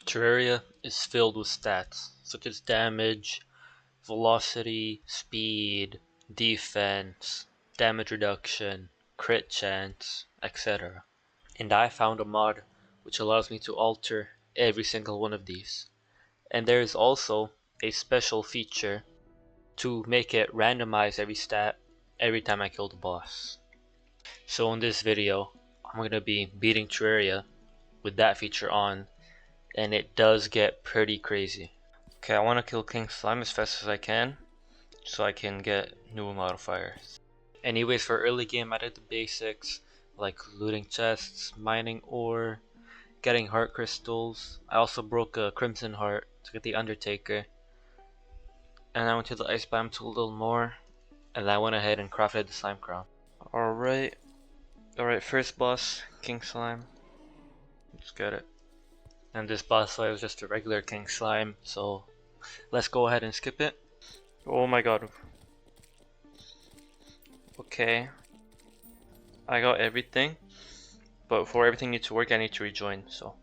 Terraria is filled with stats such as damage, velocity, speed, defense, damage reduction, crit chance, etc. And I found a mod which allows me to alter every single one of these. And there is also a special feature to make it randomize every stat every time I kill the boss. So in this video, I'm going to be beating Terraria with that feature on, and it does get pretty crazy. Okay, I want to kill King Slime as fast as I can, so I can get new modifiers. Anyways, for early game I did the basics, like looting chests, mining ore, getting heart crystals. I also broke a crimson heart to get the Undertaker. And I went to the ice biome to a little more, and I went ahead and crafted the slime crown. Alright, first boss, King Slime. Let's get it. And this boss fight was just a regular King Slime, so let's go ahead and skip it. Oh my god. Okay. I got everything, but for everything needs to work, I need to rejoin, so.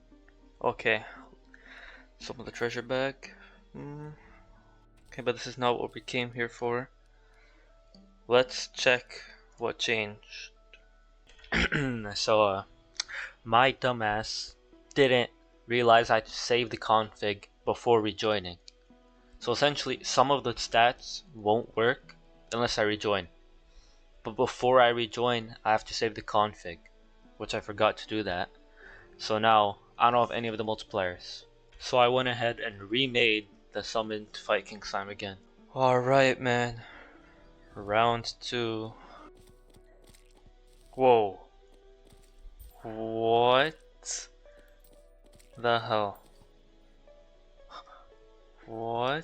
Okay. Some of the treasure back. Okay, but this is not what we came here for. Let's check what changed. So, my dumbass didn't realize I had to save the config before rejoining. So essentially, some of the stats won't work unless I rejoin. But before I rejoin, I have to save the config, which I forgot to do that. So now, I don't have any of the multipliers. So I went ahead and remade the summon to fight King Slime again. Alright, man. Round 2. Whoa. What the hell? What?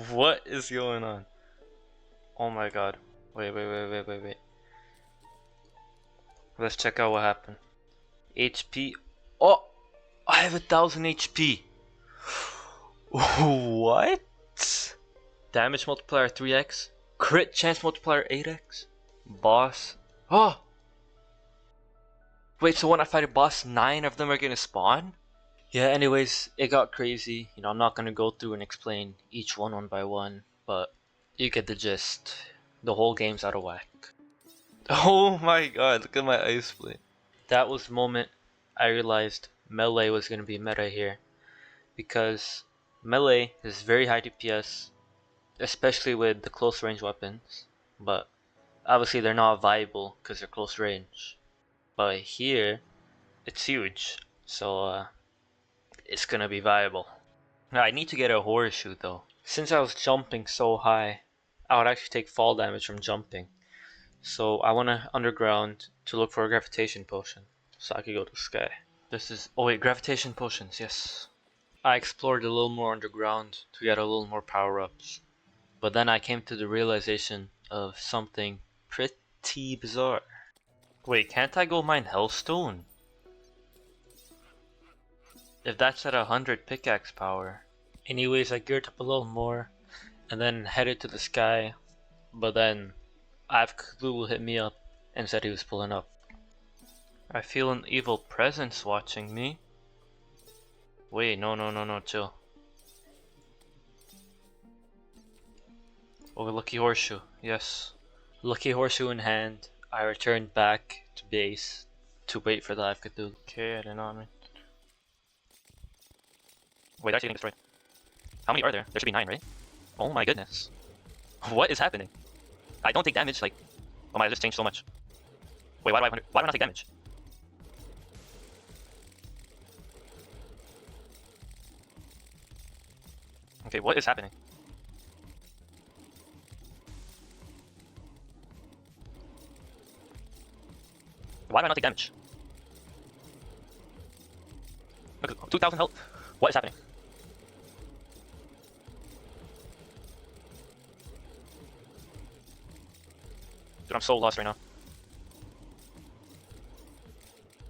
What is going on? Oh my god. Wait. Let's check out what happened. HP. Oh! I have 1000 HP! What? Damage multiplier 3x. Crit chance multiplier 8x. Boss. Oh! Wait, so when I fight a boss, 9 of them are gonna spawn? Yeah, anyways, it got crazy. You know, I'm not gonna go through and explain each one by one, but you get the gist. The whole game's out of whack. Oh my god, look at my ice blade. That was the moment I realized melee was gonna be meta here, because melee is very high DPS, especially with the close range weapons, but obviously they're not viable because they're close range. But here, it's huge, so it's gonna be viable. Now I need to get a horseshoe though. Since I was jumping so high, I would actually take fall damage from jumping. So I want to underground to look for a gravitation potion, so I could go to the sky. This is, oh wait, gravitation potions, yes. I explored a little more underground to get a little more power-ups. But then I came to the realization of something pretty bizarre. Wait, can't I go mine hellstone? If that's at 100 pickaxe power. Anyways, I geared up a little more and then headed to the sky, but then Clue hit me up and said he was pulling up. I feel an evil presence watching me. Wait, no, chill. Oh, lucky horseshoe, yes. Lucky horseshoe in hand, I returned back to base to wait for the live Cthulhu. Okay, I didn't know me. Wait, they're actually getting destroyed. How many are there? There should be 9, right? Oh my goodness. What is happening? I don't take damage, like... Oh my, I just changed so much. Wait, why do I not take damage? Okay, what is happening? Why do I not take damage? Look, 2000 health. What is happening? Dude, I'm so lost right now.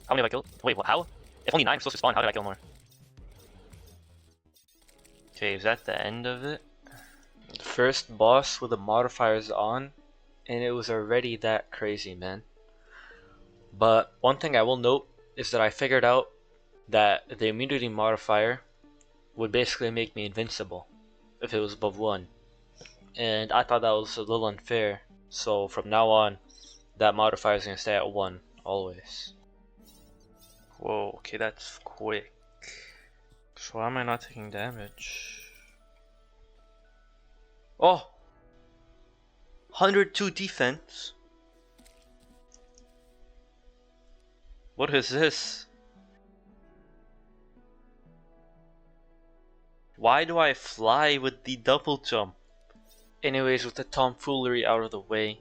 How many have I killed? Wait, what, how? If only 9 are supposed to spawn, how did I kill more? Okay, is that the end of it? The first boss with the modifiers on, and it was already that crazy, man. But one thing I will note is that I figured out that the immunity modifier would basically make me invincible if it was above 1. And I thought that was a little unfair, so from now on, that modifier is going to stay at 1, always. Whoa, okay, that's quick. So why am I not taking damage? Oh! 102 defense? What is this? Why do I fly with the double jump? Anyways, with the tomfoolery out of the way,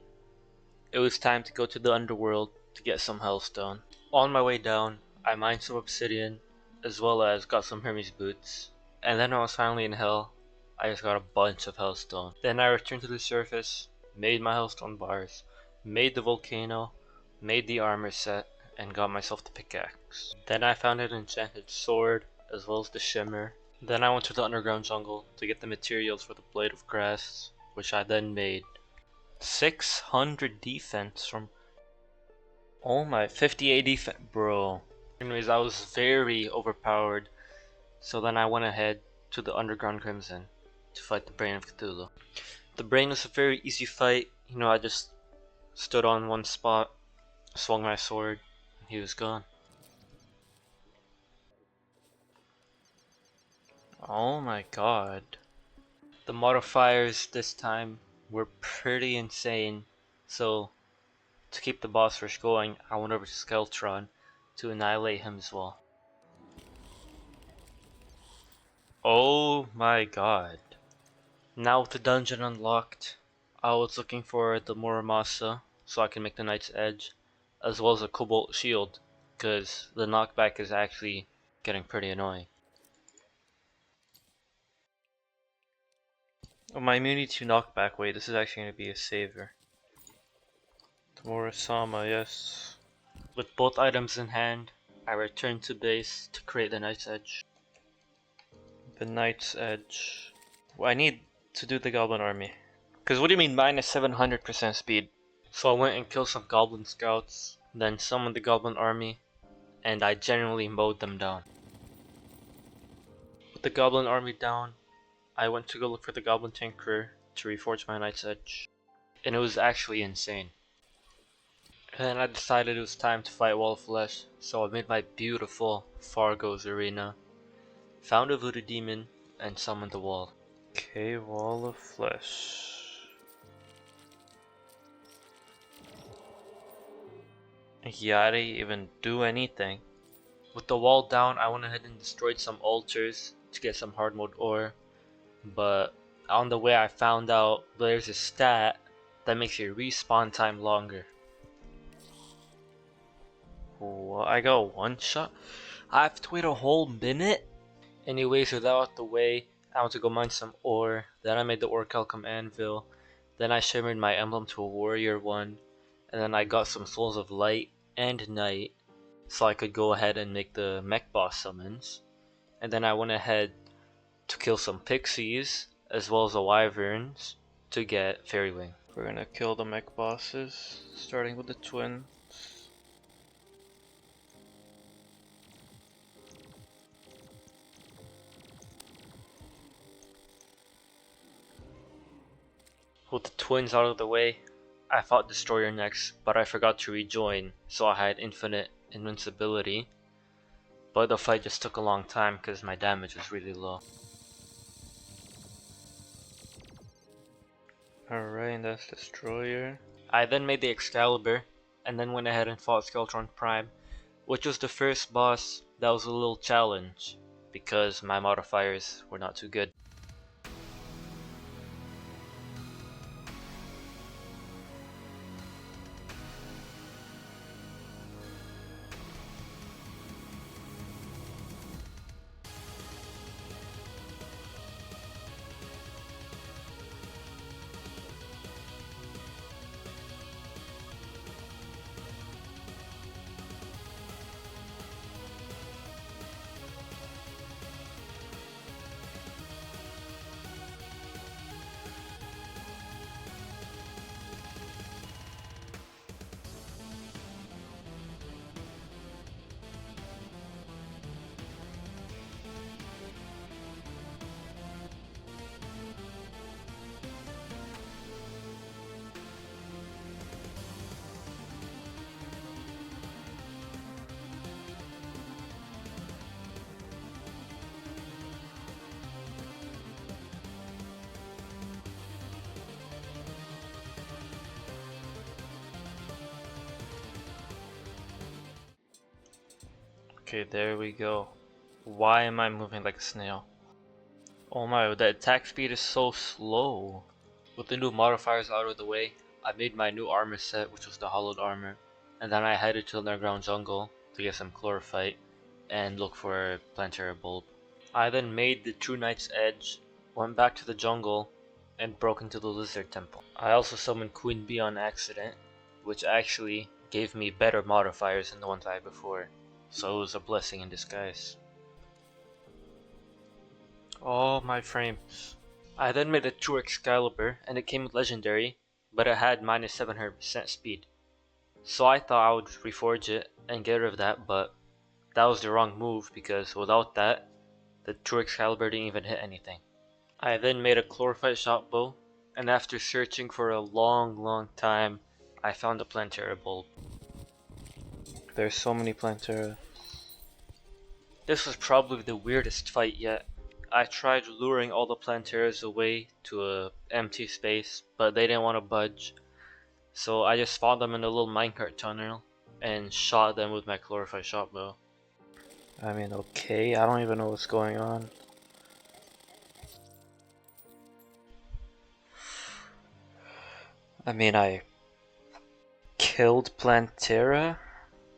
it was time to go to the underworld to get some hellstone. On my way down, I mined some obsidian, as well as got some Hermes boots. And then when I was finally in hell, I just got a bunch of hellstone. Then I returned to the surface, made my hellstone bars, made the volcano, made the armor set, and got myself the pickaxe. Then I found an enchanted sword, as well as the shimmer. Then I went to the underground jungle to get the materials for the blade of grass, which I then made. 600 defense from... Oh my, 58 defense, bro. Anyways, I was very overpowered, so then I went ahead to the underground crimson to fight the brain of Cthulhu. The brain was a very easy fight. You know, I just stood on one spot, swung my sword, and he was gone. Oh my god. The modifiers this time were pretty insane, so to keep the boss rush going, I went over to Skeletron to annihilate him as well. Oh my god. Now with the dungeon unlocked, I was looking for the Muramasa so I can make the Knight's Edge, as well as a Cobalt Shield, because the knockback is actually getting pretty annoying. Oh, my immunity to knockback, wait, this is actually going to be a saver. The Murasama, yes. With both items in hand, I returned to base to create the Knight's Edge. The Knight's Edge. Well, I need to do the Goblin Army. Because what do you mean minus 700% speed? So I went and killed some Goblin Scouts, then summoned the Goblin Army, and I generally mowed them down. With the Goblin Army down, I went to go look for the Goblin Tinkerer to reforge my Knight's Edge. And it was actually insane. And then I decided it was time to fight Wall of Flesh, so I made my beautiful Fargo's Arena, found a Voodoo Demon, and summoned the wall. Okay, Wall of Flesh. Yeah, I didn't even do anything. With the wall down, I went ahead and destroyed some altars to get some hard mode ore, but on the way I found out there's a stat that makes your respawn time longer. Well, I got one shot? I have to wait a whole minute? Anyways, with that out the way, I went to go mine some ore, then I made the Orichalcum Anvil, then I shimmered my emblem to a warrior one, and then I got some Souls of Light and Night, so I could go ahead and make the mech boss summons. And then I went ahead to kill some pixies, as well as the wyverns, to get Fairy Wing. We're gonna kill the mech bosses, starting with the twin. With the twins out of the way, I fought Destroyer next, but I forgot to rejoin, so I had infinite invincibility. But the fight just took a long time because my damage was really low. Alright, and that's Destroyer. I then made the Excalibur, and then went ahead and fought Skeletron Prime, which was the first boss that was a little challenge, because my modifiers were not too good. Okay, there we go. Why am I moving like a snail? Oh my, the attack speed is so slow. With the new modifiers out of the way, I made my new armor set, which was the hollowed armor, and then I headed to the underground jungle to get some chlorophyte and look for a planetary bulb. I then made the True Knight's Edge, went back to the jungle, and broke into the lizard temple. I also summoned Queen Bee on accident, which actually gave me better modifiers than the ones I had before, so it was a blessing in disguise. Oh, my frames. I then made a True Excalibur, and it came with Legendary, but it had minus 700% speed. So I thought I would reforge it and get rid of that, but that was the wrong move because without that, the True Excalibur didn't even hit anything. I then made a Chlorophyte Shot Bow, and after searching for a long time, I found a Plantera bulb. There's so many Plantera. This was probably the weirdest fight yet. I tried luring all the Planteras away to a empty space, but they didn't want to budge. So I just found them in a little minecart tunnel and shot them with my Chlorophyte Shot Bow. I mean, okay, I don't even know what's going on. I mean, I killed Plantera?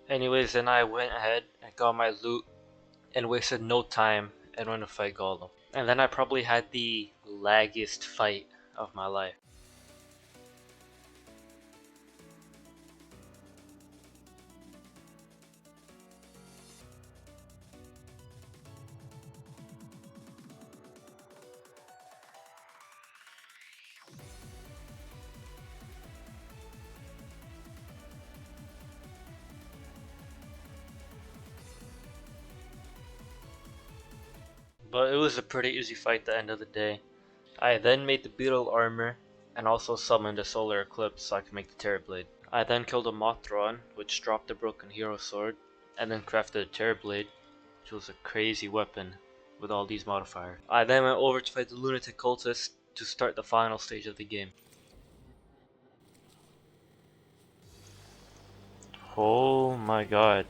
Anyways, then I went ahead and got my loot and wasted no time and went to fight Golem. And then I probably had the laggiest fight of my life. But it was a pretty easy fight at the end of the day. I then made the Beetle armor and also summoned a Solar Eclipse so I could make the Terrorblade. I then killed a Mothron, which dropped the Broken Hero Sword, and then crafted a Terrorblade, which was a crazy weapon with all these modifiers. I then went over to fight the Lunatic Cultist to start the final stage of the game. Oh my god.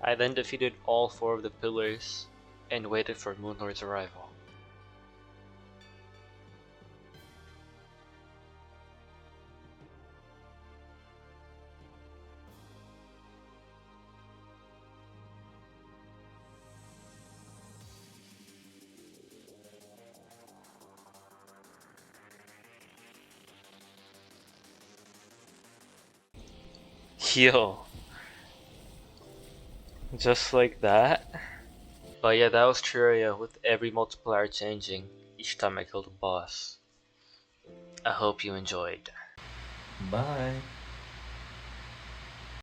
I then defeated all 4 of the pillars and waited for Moonlord's arrival. Yo, just like that? But yeah, that was Terraria with every multiplier changing each time I killed a boss. I hope you enjoyed. Bye.